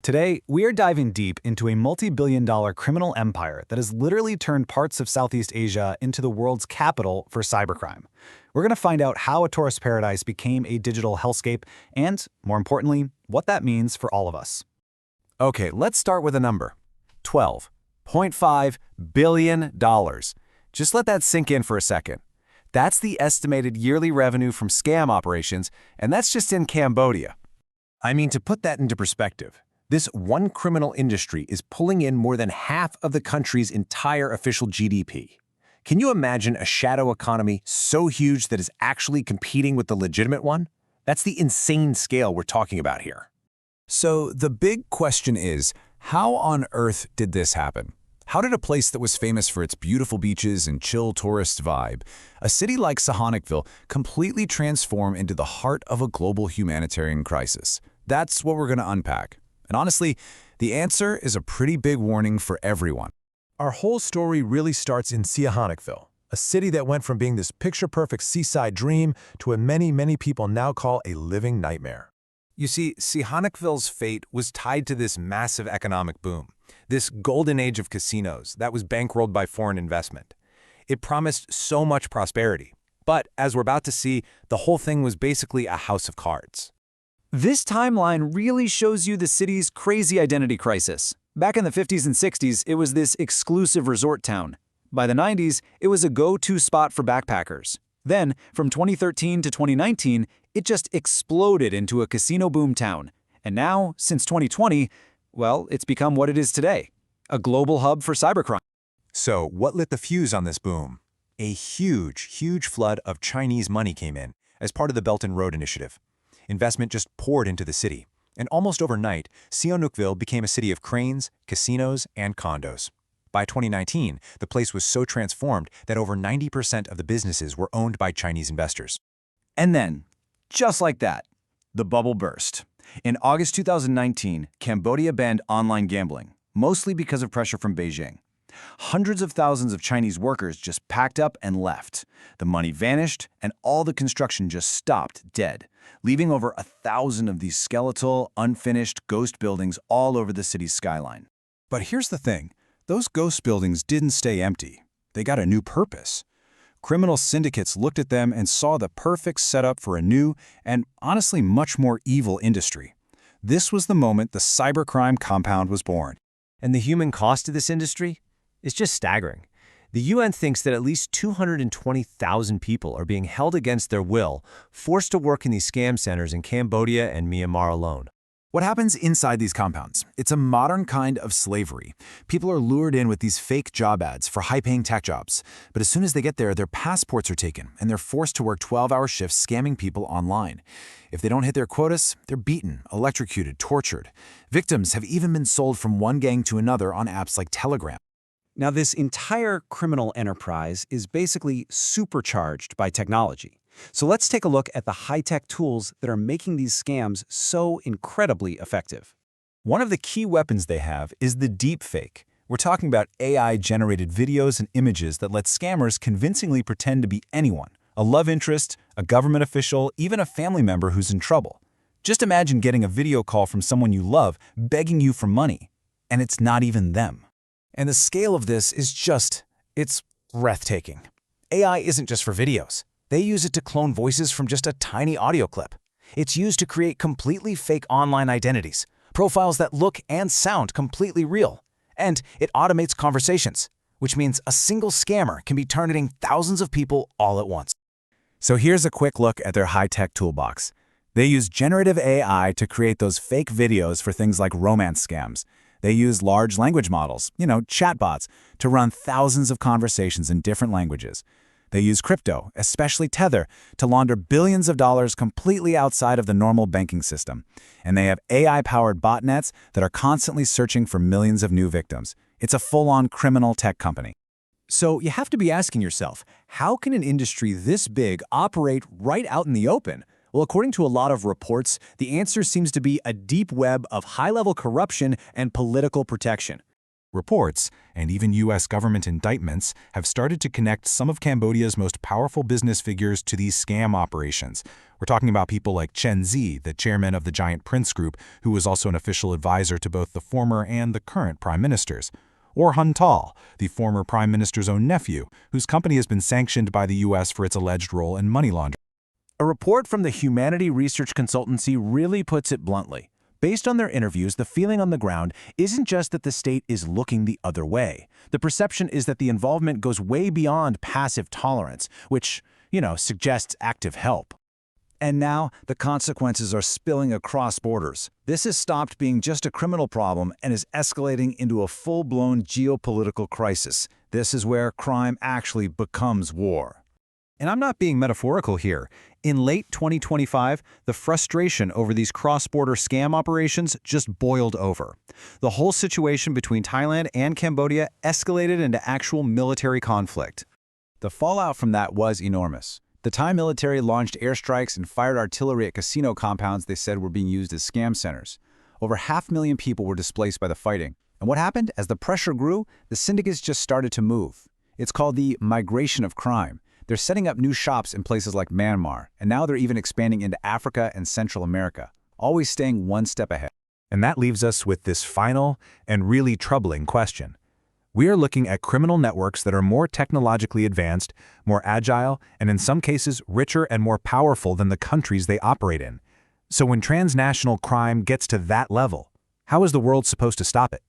Today, we are diving deep into a multi-billion-dollar criminal empire that has literally turned parts of Southeast Asia into the world's capital for cybercrime. We're going to find out how a tourist paradise became a digital hellscape and, more importantly, what that means for all of us. Okay, let's start with a number. $12.5 billion. Just let that sink in for a second. That's the estimated yearly revenue from scam operations, and that's just in Cambodia. I mean, to put that into perspective, this one criminal industry is pulling in more than half of the country's entire official GDP. Can you imagine a shadow economy so huge that is actually competing with the legitimate one? That's the insane scale we're talking about here. So the big question is, how on earth did this happen? How did a place that was famous for its beautiful beaches and chill tourist vibe, a city like Sihanoukville, completely transform into the heart of a global humanitarian crisis? That's what we're going to unpack. And honestly, the answer is a pretty big warning for everyone. Our whole story really starts in Sihanoukville, a city that went from being this picture-perfect seaside dream to what many people now call a living nightmare. You see, Sihanoukville's fate was tied to this massive economic boom, this golden age of casinos that was bankrolled by foreign investment. It promised so much prosperity, but as we're about to see, the whole thing was basically a house of cards. This timeline really shows you the city's crazy identity crisis. Back in the 50s and 60s, it was this exclusive resort town. By the 90s, it was a go-to spot for backpackers. Then, from 2013 to 2019, it just exploded into a casino boom town. And now, since 2020, well, it's become what it is today, a global hub for cybercrime. So, what lit the fuse on this boom? A huge flood of Chinese money came in as part of the Belt and Road Initiative. Investment just poured into the city, and almost overnight, Sihanoukville became a city of cranes, casinos, and condos. By 2019, the place was so transformed that over 90% of the businesses were owned by Chinese investors. And then, just like that, the bubble burst. In August 2019, Cambodia banned online gambling, mostly because of pressure from Beijing. Hundreds of thousands of Chinese workers just packed up and left. The money vanished, and all the construction just stopped dead, leaving over 1,000 of these skeletal, unfinished ghost buildings all over the city's skyline. But here's the thing. Those ghost buildings didn't stay empty. They got a new purpose. Criminal syndicates looked at them and saw the perfect setup for a new and honestly much more evil industry. This was the moment the cybercrime compound was born. And the human cost of this industry is just staggering. The UN thinks that at least 220,000 people are being held against their will, forced to work in these scam centers in Cambodia and Myanmar alone. What happens inside these compounds? It's a modern kind of slavery. People are lured in with these fake job ads for high-paying tech jobs. But as soon as they get there, their passports are taken, and they're forced to work 12-hour shifts scamming people online. If they don't hit their quotas, they're beaten, electrocuted, tortured. Victims have even been sold from one gang to another on apps like Telegram. Now, this entire criminal enterprise is basically supercharged by technology. So let's take a look at the high-tech tools that are making these scams so incredibly effective. One of the key weapons they have is the deepfake. We're talking about AI-generated videos and images that let scammers convincingly pretend to be anyone, a love interest, a government official, even a family member who's in trouble. Just imagine getting a video call from someone you love begging you for money, and it's not even them. And the scale of this is it's breathtaking. AI isn't just for videos. They use it to clone voices from just a tiny audio clip. It's used to create completely fake online identities, profiles that look and sound completely real. And it automates conversations, which means a single scammer can be targeting thousands of people all at once. So here's a quick look at their high-tech toolbox. They use generative AI to create those fake videos for things like romance scams. They use large language models, chatbots, to run thousands of conversations in different languages. They use crypto, especially Tether, to launder billions of dollars completely outside of the normal banking system. And they have AI-powered botnets that are constantly searching for millions of new victims. It's a full-on criminal tech company. So you have to be asking yourself, how can an industry this big operate right out in the open? Well, according to a lot of reports, the answer seems to be a deep web of high-level corruption and political protection. Reports, and even U.S. government indictments, have started to connect some of Cambodia's most powerful business figures to these scam operations. We're talking about people like Chen Zi, the chairman of the Giant Prince Group, who was also an official advisor to both the former and the current prime ministers. Or Hun Tal, the former prime minister's own nephew, whose company has been sanctioned by the U.S. for its alleged role in money laundering. A report from the Humanity Research Consultancy really puts it bluntly. Based on their interviews, the feeling on the ground isn't just that the state is looking the other way. The perception is that the involvement goes way beyond passive tolerance, which, suggests active help. And now, the consequences are spilling across borders. This has stopped being just a criminal problem and is escalating into a full-blown geopolitical crisis. This is where crime actually becomes war. And I'm not being metaphorical here. In late 2025, the frustration over these cross-border scam operations just boiled over. The whole situation between Thailand and Cambodia escalated into actual military conflict. The fallout from that was enormous. The Thai military launched airstrikes and fired artillery at casino compounds they said were being used as scam centers. Over 500,000 people were displaced by the fighting. And what happened? As the pressure grew, the syndicates just started to move. It's called the migration of crime. They're setting up new shops in places like Myanmar, and now they're even expanding into Africa and Central America, always staying one step ahead. And that leaves us with this final and really troubling question. We are looking at criminal networks that are more technologically advanced, more agile, and in some cases richer and more powerful than the countries they operate in. So when transnational crime gets to that level, how is the world supposed to stop it?